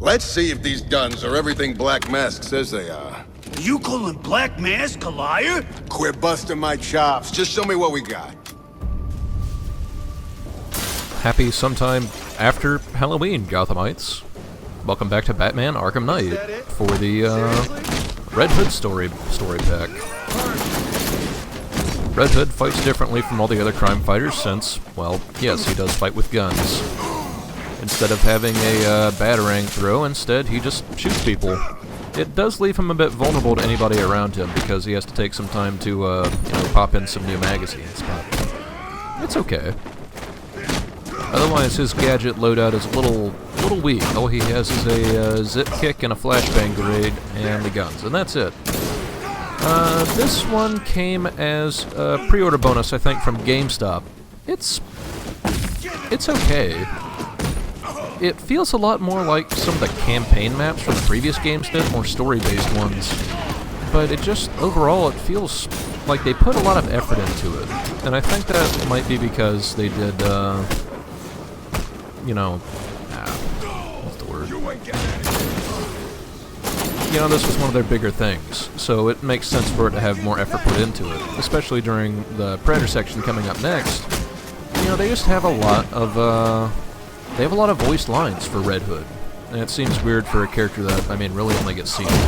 Let's see if these guns are everything Black Mask says they are. You calling Black Mask a liar? Quit busting my chops. Just show me what we got. Happy sometime after Halloween, Gothamites. Welcome back to Batman Arkham Knight for the Red Hood story pack. Red Hood fights differently from all the other crime fighters since, well, yes, he does fight with guns. Instead of having a batarang throw, instead he just shoots people. It does leave him a bit vulnerable to anybody around him because he has to take some time to, you know, pop in some new magazines, but it's okay. Otherwise, his gadget loadout is a little weak. All he has is a zip kick and a flashbang grenade and the guns, and that's it. This one came as a pre-order bonus, I think, from GameStop. It's okay. It feels a lot more like some of the campaign maps from the previous games did, more story-based ones. But it just, overall, it feels like they put a lot of effort into it. And I think that might be because they did, you know, what's the word? You know, this was one of their bigger things, so it makes sense for it to have more effort put into it, especially during the Predator section coming up next. You know, they just have a lot of, they have a lot of voiced lines for Red Hood, and it seems weird for a character that, I mean, really only gets seen once.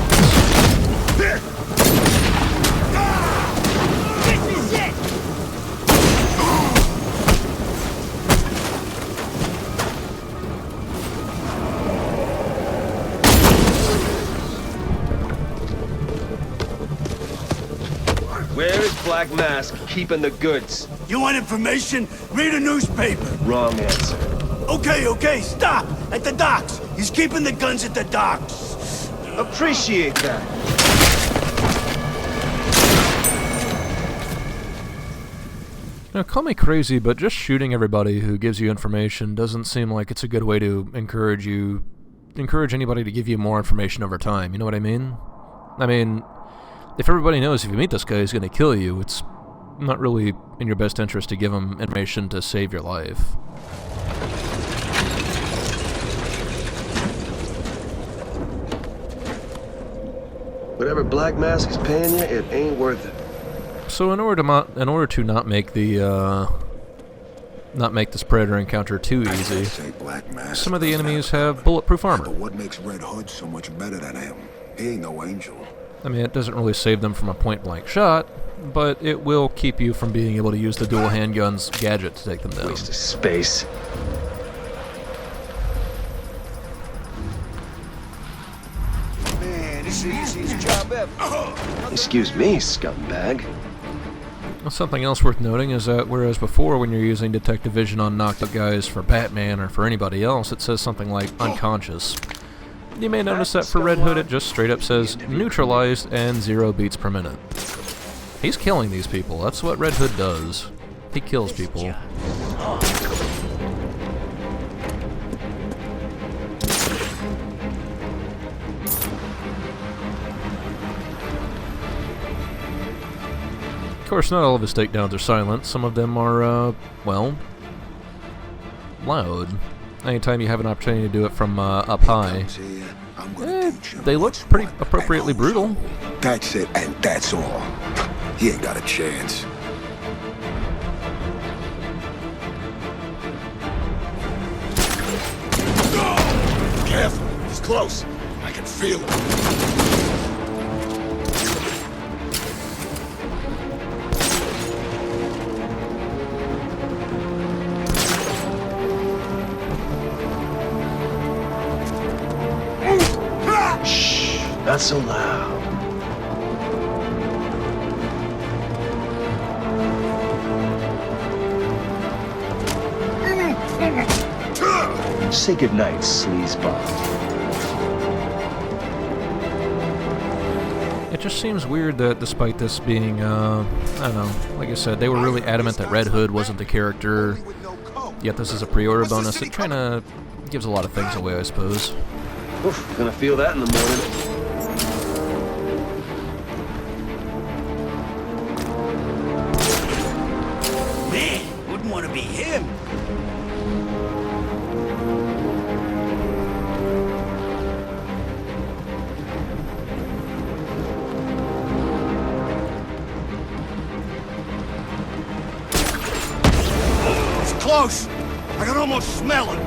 Where is Black Mask keeping the goods? You want information? Read a newspaper. Wrong answer. Okay, stop! At the docks! He's keeping the guns at the docks! Appreciate that. Now, call me crazy, but just shooting everybody who gives you information doesn't seem like it's a good way to encourage anybody to give you more information over time, you know what I mean? I mean, if everybody knows if you meet this guy, he's going to kill you, it's not really in your best interest to give him information to save your life. Whatever Black Mask is paying you, it ain't worth it. So in order to not make the not make this Predator encounter too easy, some of the enemies have bulletproof armor. But what makes Red Hood so much better than him? He ain't no angel. I mean, it doesn't really save them from a point-blank shot, but it will keep you from being able to use the dual handguns gadget to take them down. Waste of space. Man, this is the easiest job ever. Excuse me, scumbag. Well, something else worth noting is that whereas before when you're using detective vision on knocked out guys for Batman or for anybody else, it says something like unconscious. You may notice that for Red Hood it just straight up says neutralized and 0 beats per minute. He's killing these people, that's what Red Hood does. He kills people. Of course, not all of his takedowns are silent. Some of them are, well, loud. Anytime you have an opportunity to do it from up high, they look pretty appropriately brutal. That's it, and that's all. He ain't got a chance. Careful, he's close. I can feel him. Not so loud. Say goodnight, sleazeball. It just seems weird that despite this being, I don't know, like I said, they were really adamant that Red Hood wasn't the character, yet this is a pre-order bonus. It kind of gives a lot of things away, I suppose. Oof, gonna feel that in the morning. Man, wouldn't want to be him. close. I can almost smell it.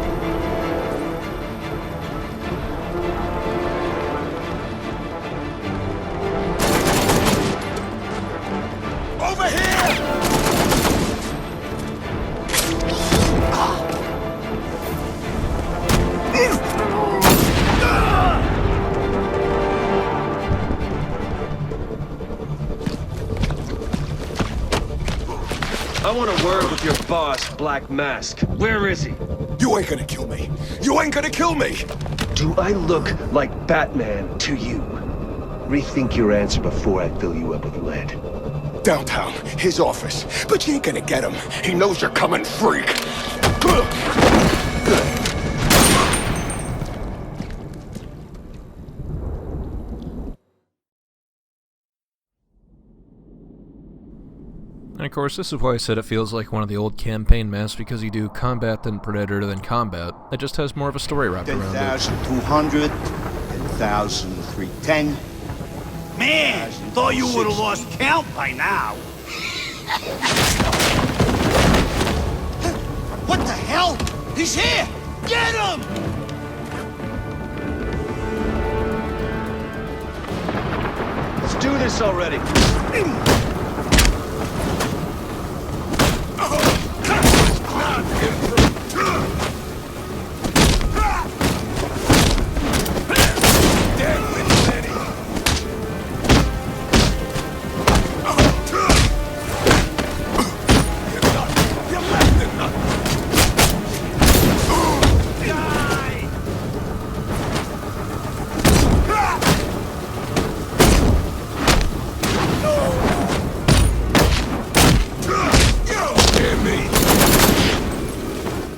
Over here! I want to word with your boss, Black Mask. Where is he? You ain't gonna kill me. You ain't gonna kill me! Do I look like Batman to you? Rethink your answer before I fill you up with lead. Downtown, his office. But you ain't gonna get him. He knows you're coming, freak. And of course, this is why I said it feels like one of the old campaign masks, because you do combat then Predator then combat. It just has more of a story wrapped around it. 10,200, 10,310. Man, thought you would have lost count by now. What the hell? He's here! Get him! Let's do this already.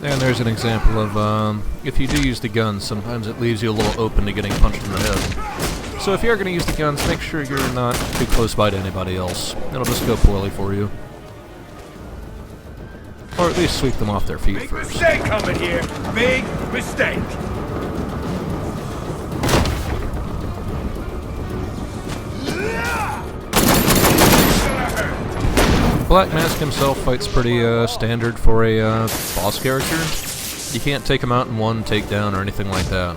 And there's an example of, if you do use the guns, sometimes it leaves you a little open to getting punched in the head. So if you're going to use the guns, make sure you're not too close by to anybody else. It'll just go poorly for you. Or at least sweep them off their feet Big first. mistake coming here. Big mistake. Black Mask himself fights pretty standard for a boss character. You can't take him out in one takedown or anything like that.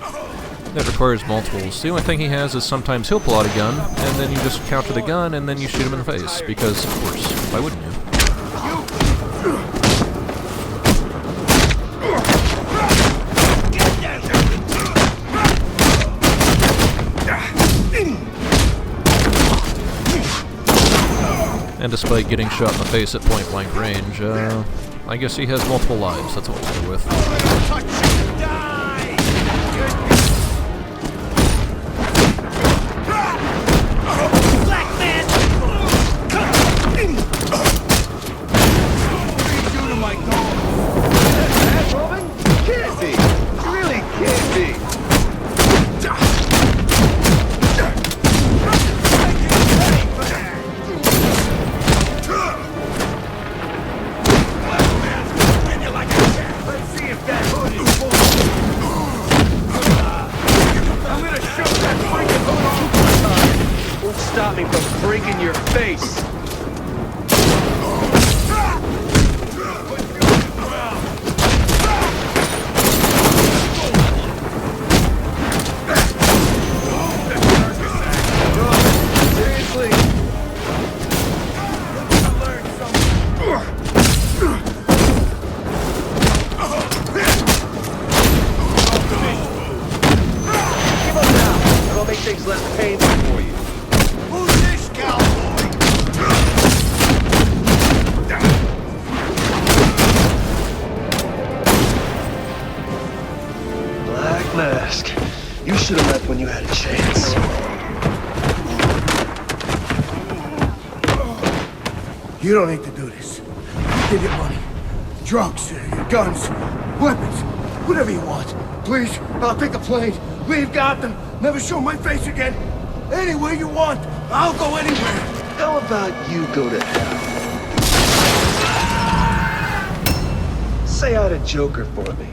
It requires multiples. The only thing he has is sometimes he'll pull out a gun, and then you just counter the gun, and then you shoot him in the face, because, of course, why wouldn't you? And despite getting shot in the face at point-blank range, I guess he has multiple lives, that's what we'll go with. Stop me from breaking your face! Seriously? Give up now, and I'll make things less painful for you. Who's this cowboy? Black Mask. You should have left when you had a chance. You don't need to do this. Get your money. Drugs, guns, weapons, whatever you want. Please, I'll take a plane, leave Gotham, never show my face again. Anywhere you want. I'll go anywhere. How about you go to hell? Say hi to Joker for me.